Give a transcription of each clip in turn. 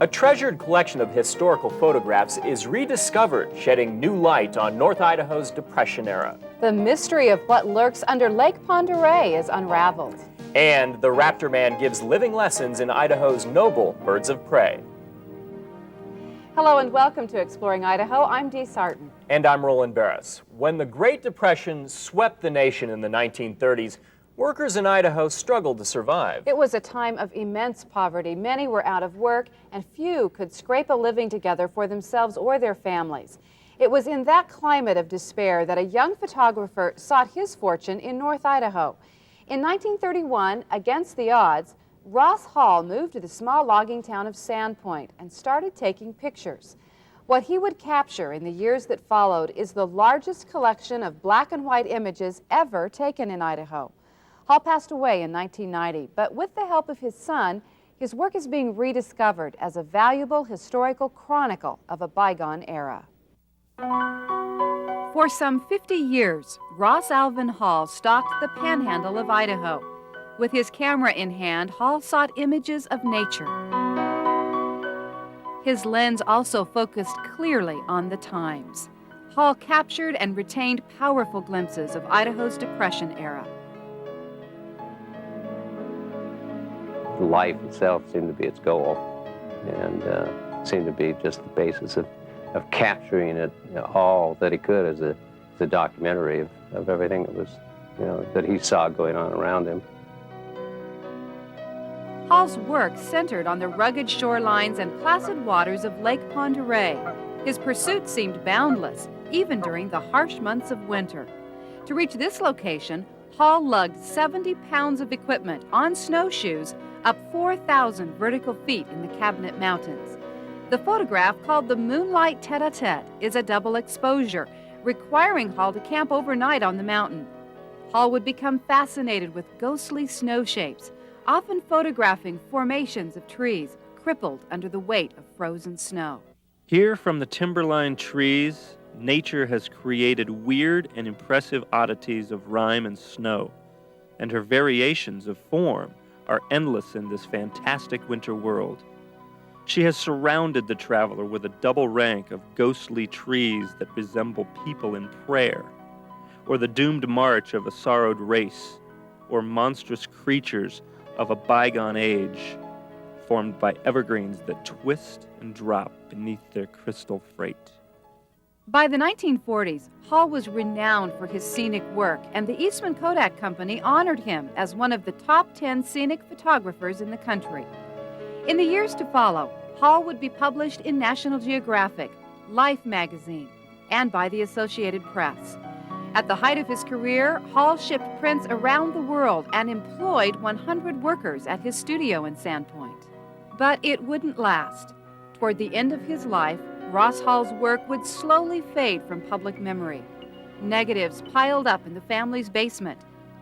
treasured collection of historical photographs is rediscovered, shedding new light on North Idaho's Depression era. The mystery of what lurks under Lake Pend Oreille is unraveled. And the Raptor Man gives living lessons in Idaho's noble birds of prey. Hello and welcome to Exploring Idaho. I'm Dee Sarton. And I'm Roland Barris. When the Great Depression swept the nation in the 1930s, workers in Idaho struggled to survive. It was a time of immense poverty. Many were out of work, and few could scrape a living together for themselves or their families. It was in that climate of despair that a young photographer sought his fortune in North Idaho. In 1931, against the odds, Ross Hall moved to the small logging town of Sandpoint and started taking pictures. What he would capture in the years that followed is the largest collection of black and white images ever taken in Idaho. Hall passed away in 1990, but with the help of his son, his work is being rediscovered as a valuable historical chronicle of a bygone era. For some 50 years, Ross Alvin Hall stalked the panhandle of Idaho. With his camera in hand, Hall sought images of nature. His lens also focused clearly on the times. Hall captured and retained powerful glimpses of Idaho's Depression era. Life itself seemed to be its goal, and seemed to be just the basis of capturing it, all that he could as a documentary of everything that was, that he saw going on around him. Hall's work centered on the rugged shorelines and placid waters of Lake Pend Oreille. His pursuit seemed boundless, even during the harsh months of winter. To reach this location, Hall lugged 70 pounds of equipment on snowshoes up 4,000 vertical feet in the Cabinet Mountains. The photograph, called the Moonlight Tete-a-Tete, is a double exposure, requiring Hall to camp overnight on the mountain. Hall would become fascinated with ghostly snow shapes, often photographing formations of trees crippled under the weight of frozen snow. Here from the timberline trees, nature has created weird and impressive oddities of rime and snow, and her variations of form are endless in this fantastic winter world. She has surrounded the traveler with a double rank of ghostly trees that resemble people in prayer, or the doomed march of a sorrowed race, or monstrous creatures of a bygone age, formed by evergreens that twist and drop beneath their crystal freight. By the 1940s, Hall was renowned for his scenic work, and the Eastman Kodak Company honored him as one of the top 10 scenic photographers in the country. In the years to follow, Hall would be published in National Geographic, Life magazine, and by the Associated Press. At the height of his career, Hall shipped prints around the world and employed 100 workers at his studio in Sandpoint. But it wouldn't last. Toward the end of his life, Ross Hall's work would slowly fade from public memory. Negatives piled up in the family's basement,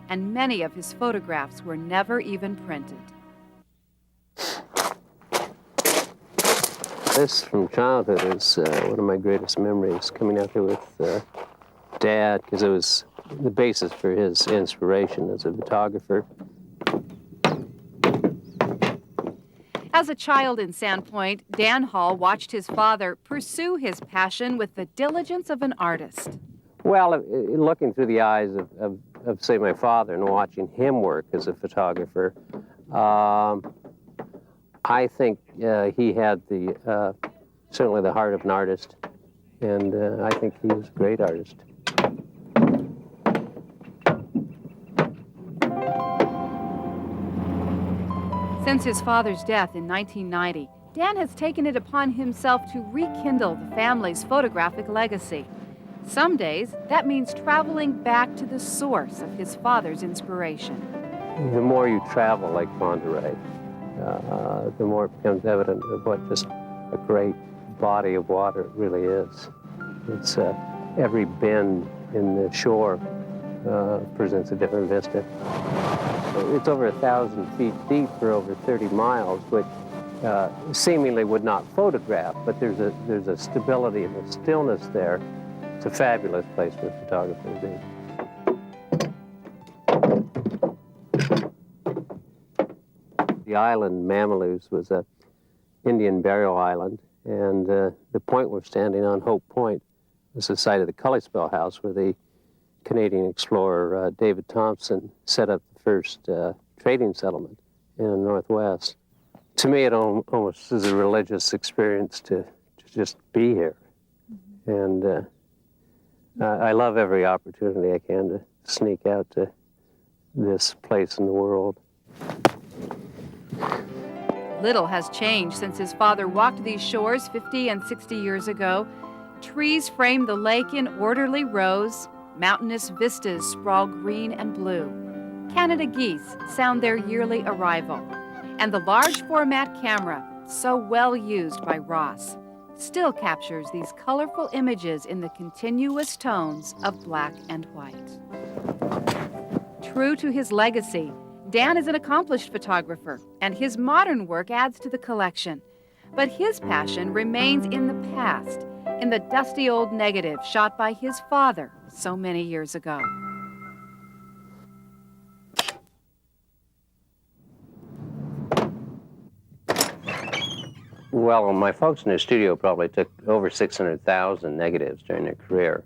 and many of his photographs were never even printed. This from childhood is one of my greatest memories, coming out here with Dad, because it was the basis for his inspiration as a photographer. As a child in Sandpoint, Dan Hall watched his father pursue his passion with the diligence of an artist. Well, looking through the eyes of say, my father and watching him work as a photographer, I think he had certainly the heart of an artist, and I think he was a great artist. Since his father's death in 1990, Dan has taken it upon himself to rekindle the family's photographic legacy. Some days, that means traveling back to the source of his father's inspiration. The more you travel Lake Pend Oreille, the more it becomes evident of what just a great body of water it really is. It's every bend in the shore presents a different vista. It's over 1,000 feet deep for over 30 miles, which seemingly would not photograph, but there's a stability and a stillness there. It's a fabulous place for a photographer to be. The island Mamaloos was Indian burial island, and the point we're standing on, Hope Point, is the site of the Kalispell House where the Canadian explorer David Thompson set up the first trading settlement in the Northwest. To me, it almost is a religious experience to just be here. And I love every opportunity I can to sneak out to this place in the world. Little has changed since his father walked these shores 50 and 60 years ago. Trees frame the lake in orderly rows. Mountainous vistas sprawl green and blue. Canada geese sound their yearly arrival. And the large format camera, so well used by Ross, still captures these colorful images in the continuous tones of black and white. True to his legacy, Dan is an accomplished photographer, and his modern work adds to the collection. But his passion remains in the past, in the dusty old negative shot by his father so many years ago. Well, my folks in their studio probably took over 600,000 negatives during their career,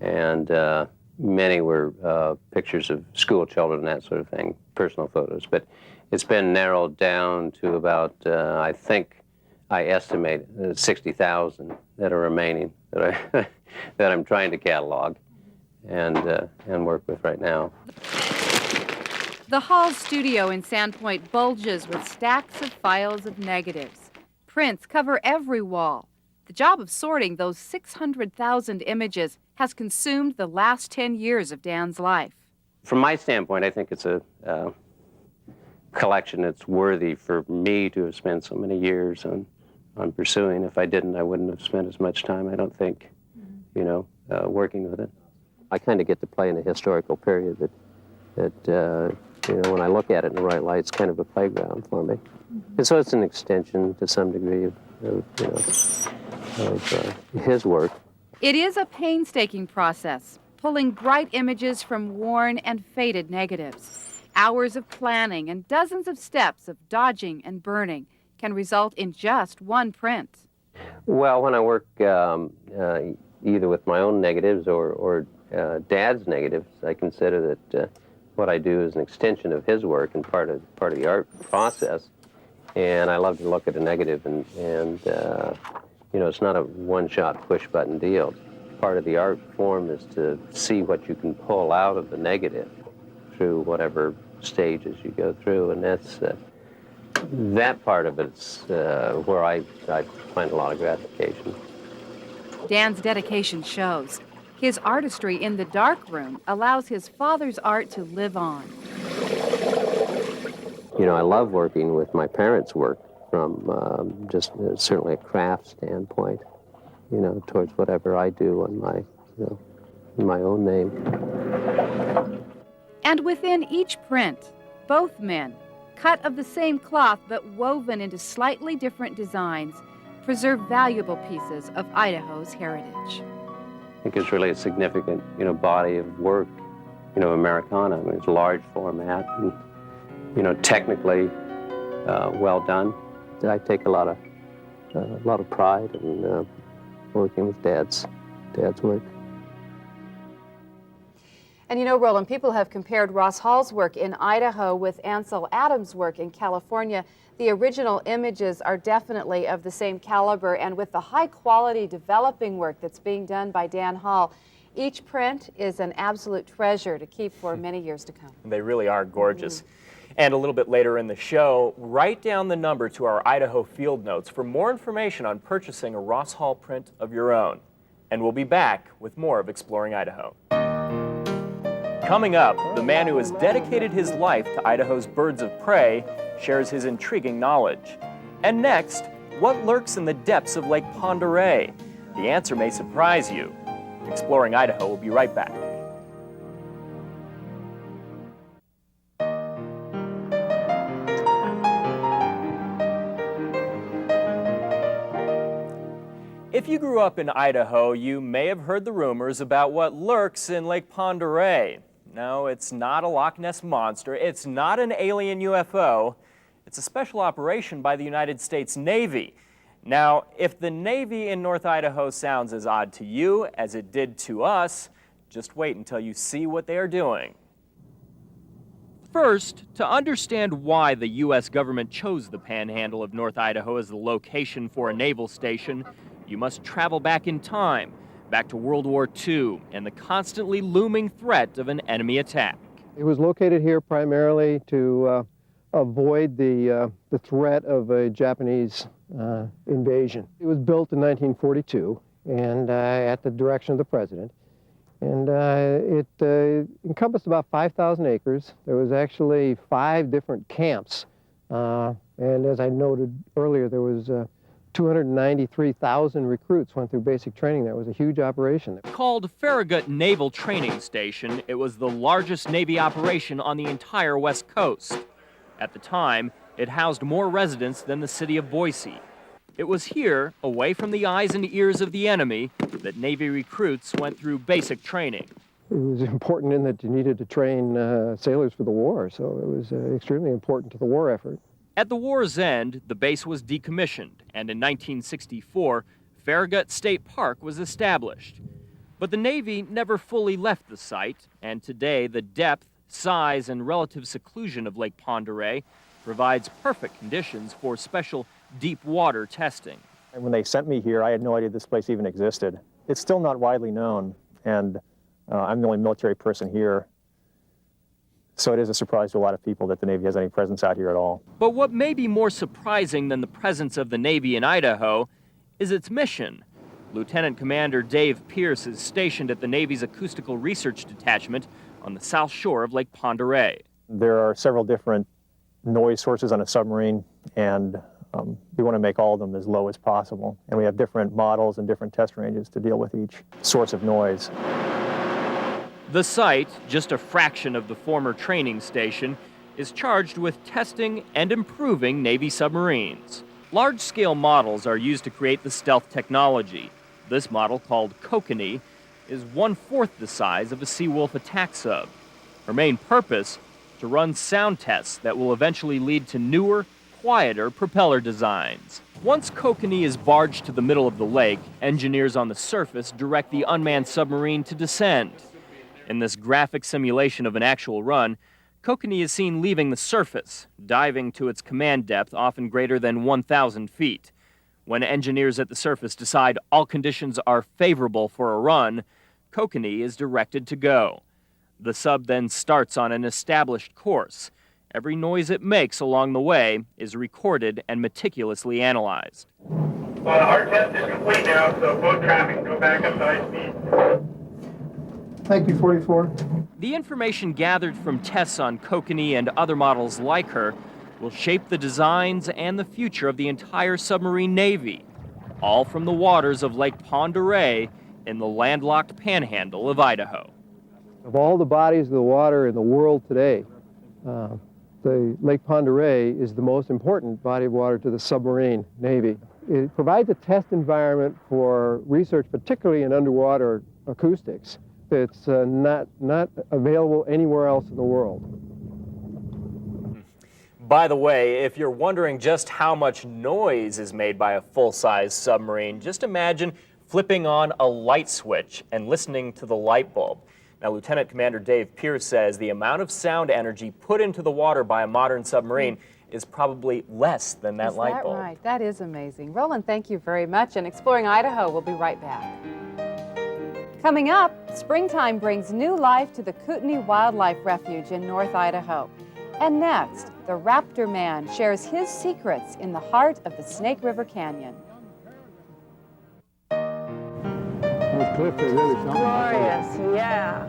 and many were pictures of school children, that sort of thing, personal photos. But it's been narrowed down to about, I think, I estimate 60,000 that are remaining that I'm trying to catalog and work with right now. The Hall's studio in Sandpoint bulges with stacks of files of negatives. Prints cover every wall. The job of sorting those 600,000 images has consumed the last 10 years of Dan's life. From my standpoint, I think it's a collection that's worthy for me to have spent so many years on pursuing. If I didn't, I wouldn't have spent as much time, I don't think, working with it. I kind of get to play in a historical period that when I look at it in the right light, it's kind of a playground for me. And so it's an extension to some degree of his work. It is a painstaking process, pulling bright images from worn and faded negatives. Hours of planning and dozens of steps of dodging and burning can result in just one print. Well, when I work either with my own negatives or Dad's negatives, I consider that what I do is an extension of his work and part of the art process. And I love to look at a negative and it's not a one-shot push-button deal. Part of the art form is to see what you can pull out of the negative through whatever stages you go through, and that's that part of it's where I find a lot of gratification. Dan's dedication shows. His artistry in the darkroom allows his father's art to live on. I love working with my parents' work from just certainly a craft standpoint, towards whatever I do on my, in my own name. And within each print, both men, cut of the same cloth but woven into slightly different designs, preserve valuable pieces of Idaho's heritage. I think it's really a significant, body of work, Americana. I mean, it's large format and, technically well done. I take a lot of pride in working with Dad's work. And Roland, people have compared Ross Hall's work in Idaho with Ansel Adams' work in California. The original images are definitely of the same caliber, and with the high-quality developing work that's being done by Dan Hall, each print is an absolute treasure to keep for many years to come. They really are gorgeous. And a little bit later in the show, write down the number to our Idaho field notes for more information on purchasing a Ross Hall print of your own. And we'll be back with more of Exploring Idaho. Coming up, the man who has dedicated his life to Idaho's birds of prey shares his intriguing knowledge. And next, what lurks in the depths of Lake Pend Oreille? The answer may surprise you. Exploring Idaho will be right back. If you grew up in Idaho, you may have heard the rumors about what lurks in Lake Pend Oreille. No, it's not a Loch Ness monster. It's not an alien UFO. It's a special operation by the United States Navy. Now, if the Navy in North Idaho sounds as odd to you as it did to us, just wait until you see what they are doing. First, to understand why the U.S. government chose the panhandle of North Idaho as the location for a naval station, you must travel back in time, back to World War II and the constantly looming threat of an enemy attack. It was located here primarily to avoid the threat of a Japanese invasion. It was built in 1942 and at the direction of the president. And it encompassed about 5,000 acres. There was actually 5 different camps. And as I noted earlier, there was 293,000 recruits went through basic training there. It was a huge operation. Called Farragut Naval Training Station, it was the largest Navy operation on the entire West Coast. At the time, it housed more residents than the city of Boise. It was here, away from the eyes and ears of the enemy, that Navy recruits went through basic training. It was important in that you needed to train sailors for the war, so it was extremely important to the war effort. At the war's end, the base was decommissioned, and in 1964, Farragut State Park was established. But the Navy never fully left the site, and today the depth, size, and relative seclusion of Lake Pend Oreille provides perfect conditions for special deep water testing. And when they sent me here, I had no idea this place even existed. It's still not widely known, and I'm the only military person here. So it is a surprise to a lot of people that the Navy has any presence out here at all. But what may be more surprising than the presence of the Navy in Idaho is its mission. Lieutenant Commander Dave Pierce is stationed at the Navy's Acoustical Research Detachment on the south shore of Lake Pend Oreille. There are several different noise sources on a submarine, and we want to make all of them as low as possible. And we have different models and different test ranges to deal with each source of noise. The site, just a fraction of the former training station, is charged with testing and improving Navy submarines. Large-scale models are used to create the stealth technology. This model, called Kootenai, is 1/4 the size of a Seawolf attack sub. Her main purpose, to run sound tests that will eventually lead to newer, quieter propeller designs. Once Kootenai is barged to the middle of the lake, engineers on the surface direct the unmanned submarine to descend. In this graphic simulation of an actual run, Kootenai is seen leaving the surface, diving to its command depth, often greater than 1,000 feet. When engineers at the surface decide all conditions are favorable for a run, Kootenai is directed to go. The sub then starts on an established course. Every noise it makes along the way is recorded and meticulously analyzed. Well, our test is complete now, so boat traffic go back up to high speed. Thank you, 44. The information gathered from tests on Kootenai and other models like her will shape the designs and the future of the entire submarine Navy, all from the waters of Lake Pend Oreille in the landlocked panhandle of Idaho. Of all the bodies of the water in the world today, the Lake Pend Oreille is the most important body of water to the submarine Navy. It provides a test environment for research, particularly in underwater acoustics, that's not available anywhere else in the world. By the way, if you're wondering just how much noise is made by a full-size submarine, just imagine flipping on a light switch and listening to the light bulb. Now, Lieutenant Commander Dave Pierce says the amount of sound energy put into the water by a modern submarine is probably less than that light bulb. Is that right? That is amazing. Roland, thank you very much. And Exploring Idaho will be right back. Coming up, springtime brings new life to the Kootenai Wildlife Refuge in North Idaho. And next, the Raptor Man shares his secrets in the heart of the Snake River Canyon. Those cliffs are really something. Glorious, yeah.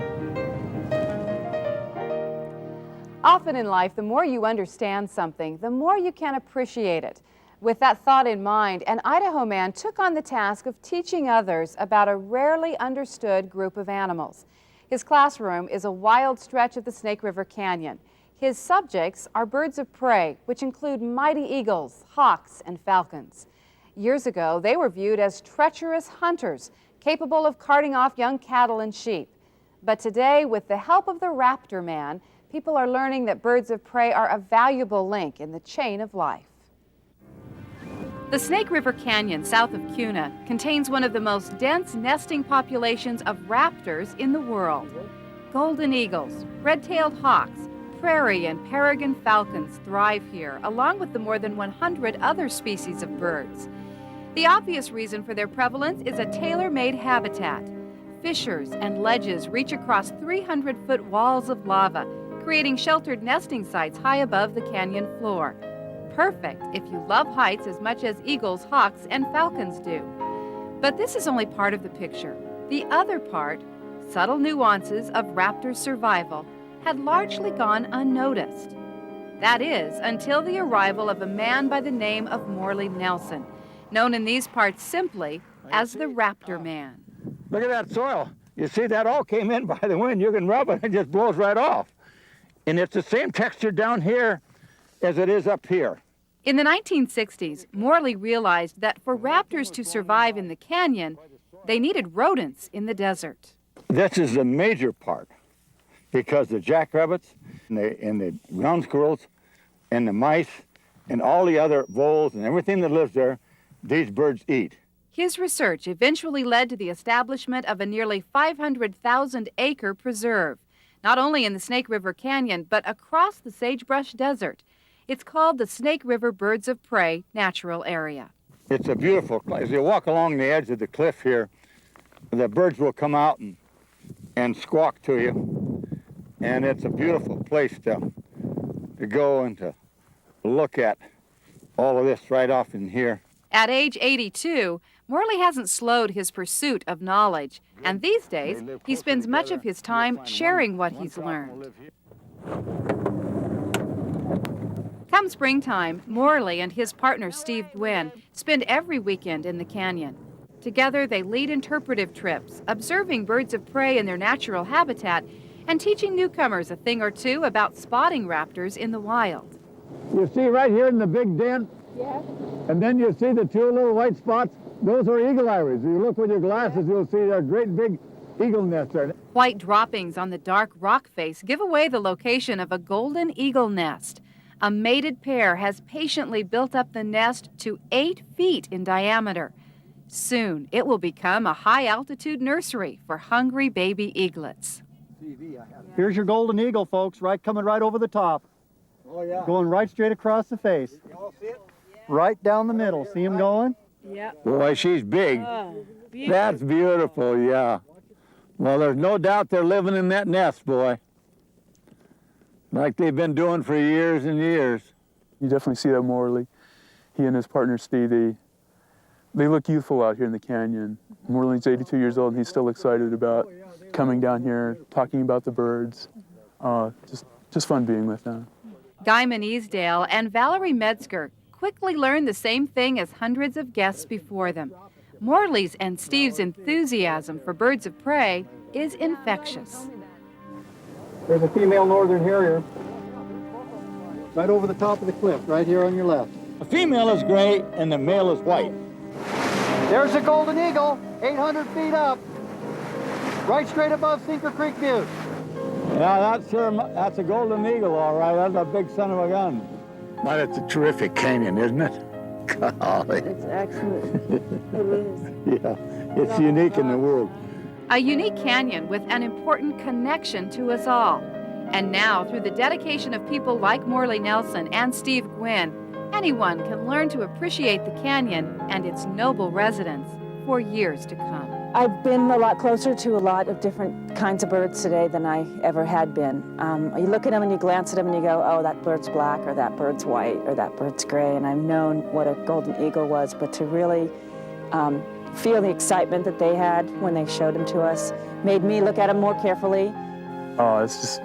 Often in life, the more you understand something, the more you can appreciate it. With that thought in mind, an Idaho man took on the task of teaching others about a rarely understood group of animals. His classroom is a wild stretch of the Snake River Canyon. His subjects are birds of prey, which include mighty eagles, hawks, and falcons. Years ago, they were viewed as treacherous hunters, capable of carting off young cattle and sheep. But today, with the help of the Raptor Man, people are learning that birds of prey are a valuable link in the chain of life. The Snake River Canyon south of Kootenai contains one of the most dense nesting populations of raptors in the world. Golden eagles, red-tailed hawks, prairie and peregrine falcons thrive here, along with the more than 100 other species of birds. The obvious reason for their prevalence is a tailor-made habitat. Fissures and ledges reach across 300-foot walls of lava, creating sheltered nesting sites high above the canyon floor. Perfect if you love heights as much as eagles, hawks, and falcons do. But this is only part of the picture. The other part, subtle nuances of raptor survival, had largely gone unnoticed. That is, until the arrival of a man by the name of Morley Nelson, known in these parts simply as the Raptor Man. Look at that soil. You see, that all came in by the wind. You can rub it and it just blows right off. And it's the same texture down here as it is up here. In the 1960s, Morley realized that for raptors to survive in the canyon, they needed rodents in the desert. This is the major part, because the jackrabbits and the ground squirrels and the mice and all the other voles and everything that lives there, these birds eat. His research eventually led to the establishment of a nearly 500,000-acre preserve, not only in the Snake River Canyon, but across the sagebrush desert. It's called the Snake River Birds of Prey Natural Area. It's a beautiful place. You walk along the edge of the cliff here, the birds will come out and squawk to you. And it's a beautiful place to go and to look at all of this right off in here. At age 82, Morley hasn't slowed his pursuit of knowledge, and these days he spends much of his time sharing what he's learned. Come springtime, Morley and his partner Steve GUINN spend every weekend in the canyon. Together they lead interpretive trips, observing birds of prey in their natural habitat and teaching newcomers a thing or two about spotting raptors in the wild. You see right here in the big dent? Yeah. And then you see the two little white spots? Those are eagle iris. If you look with your glasses, you'll see a great big eagle nest there. White droppings on the dark rock face give away the location of a golden eagle nest. A mated pair has patiently built up the nest to 8 feet in diameter. Soon, it will become a high-altitude nursery for hungry baby eaglets. Here's your golden eagle, folks, coming right over the top. Oh, yeah. Going right straight across the face. You all see it? Right down the middle. See him going? Yeah. Boy, she's big. That's beautiful, yeah. Well, there's no doubt they're living in that nest, boy. Like they've been doing for years and years. You definitely see that Morley. He and his partner Steve, they look youthful out here in the canyon. Morley's 82 years old and he's still excited about coming down here, talking about the birds. Just fun being with them. GUYMAN EASDALE and Valerie Metzger quickly learned the same thing as hundreds of guests before them. Morley's and Steve's enthusiasm for birds of prey is infectious. There's a female northern harrier right over the top of the cliff, right here on your left. The female is gray and the male is white. There's a golden eagle, 800 feet up, right straight above Sinker Creek Butte. Yeah, that's a golden eagle, all right. That's a big son of a gun. But it's a terrific canyon, isn't it? Golly. It's excellent. It is. Yeah, it's unique in the world. A unique canyon with an important connection to us all. And now, through the dedication of people like Morley Nelson and Steve GUINN, anyone can learn to appreciate the canyon and its noble residents for years to come. I've been a lot closer to a lot of different kinds of birds today than I ever had been. You look at them and you glance at them and you go, oh, that bird's black, or that bird's white, or that bird's gray, and I've known what a golden eagle was, but to really feel the excitement that they had when they showed them to us made me look at them more carefully. Oh, it's just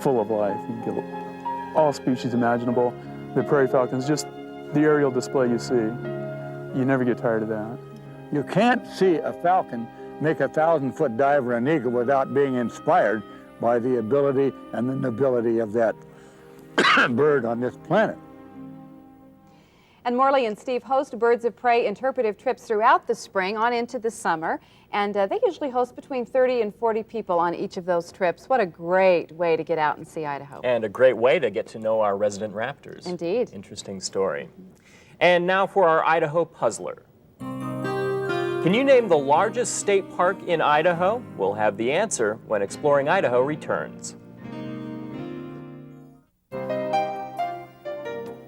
full of life. You can get all species imaginable. The prairie falcons, just the aerial display you see, you never get tired of that. You can't see a falcon make a 1,000-foot dive or an eagle without being inspired by the ability and the nobility of that bird on this planet. And Morley and Steve host Birds of Prey interpretive trips throughout the spring on into the summer. And they usually host between 30 and 40 people on each of those trips. What a great way to get out and see Idaho. And a great way to get to know our resident raptors. Indeed. Interesting story. And now for our Idaho Puzzler. Can you name the largest state park in Idaho? We'll have the answer when Exploring Idaho returns.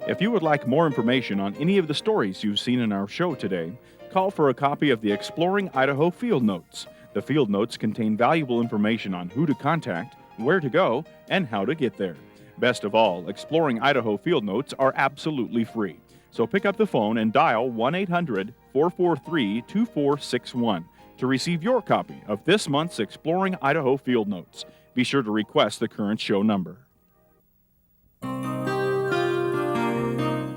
If you would like more information on any of the stories you've seen in our show today, call for a copy of the Exploring Idaho Field Notes. The field notes contain valuable information on who to contact, where to go, and how to get there. Best of all, Exploring Idaho Field Notes are absolutely free. So pick up the phone and dial 1-800-443-2461 to receive your copy of this month's Exploring Idaho Field Notes. Be sure to request the current show number.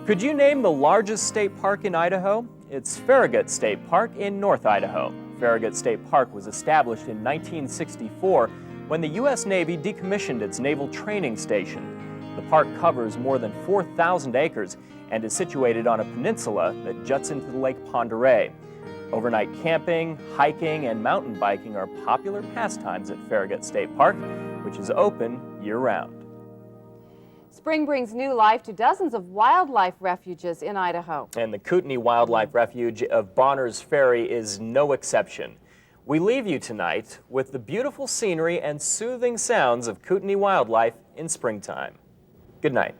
Could you name the largest state park in Idaho? It's Farragut State Park in North Idaho. Farragut State Park was established in 1964 when the U.S. Navy decommissioned its naval training station. The park covers more than 4,000 acres and is situated on a peninsula that juts into the Lake Pend Oreille. Overnight camping, hiking, and mountain biking are popular pastimes at Farragut State Park, which is open year-round. Spring brings new life to dozens of wildlife refuges in Idaho. And the Kootenai Wildlife Refuge of Bonners Ferry is no exception. We leave you tonight with the beautiful scenery and soothing sounds of Kootenai wildlife in springtime. Good night.